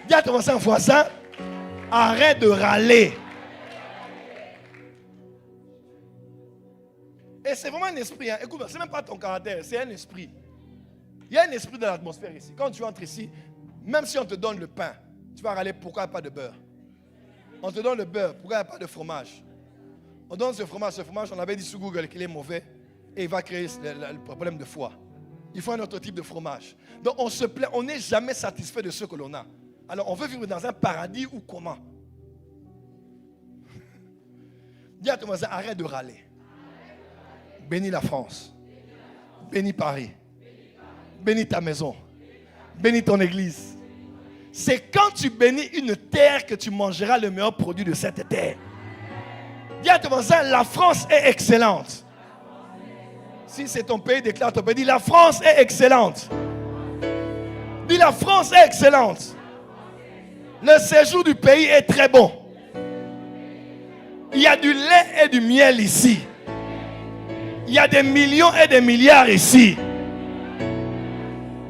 Dis à ton voisin, arrête de râler. Et c'est vraiment un esprit. Hein. Écoute, c'est même pas ton caractère, c'est un esprit. Il y a un esprit dans l'atmosphère ici. Quand tu entres ici, même si on te donne le pain, tu vas râler pourquoi il n'y a pas de beurre. On te donne le beurre, pourquoi il n'y a pas de fromage. On donne ce fromage, on avait dit sur Google qu'il est mauvais et il va créer le problème de foie. Il faut un autre type de fromage. Donc on se plaint, on n'est jamais satisfait de ce que l'on a. Alors on veut vivre dans un paradis ou comment? Dis à ton voisin, arrête de râler. Bénis la France. Bénis Paris. Bénis ta maison. Bénis ton église. C'est quand tu bénis une terre que tu mangeras le meilleur produit de cette terre. Dis à ton voisin, la France est excellente. Si c'est ton pays, déclare ton pays. Dis, la France est excellente. Dis, la France est excellente. Le séjour du pays est très bon. Il y a du lait et du miel ici. Il y a des millions et des milliards ici.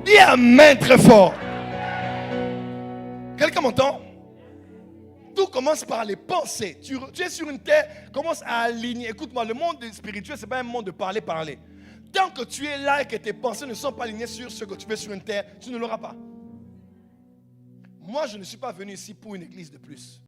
Dis amen très fort. Quelqu'un m'entend? Tout commence par les pensées. Tu es sur une terre, commence à aligner. Écoute-moi, le monde spirituel, ce n'est pas un monde de parler. Tant que tu es là et que tes pensées ne sont pas alignées sur ce que tu fais sur une terre, tu ne l'auras pas. Moi, je ne suis pas venu ici pour une église de plus.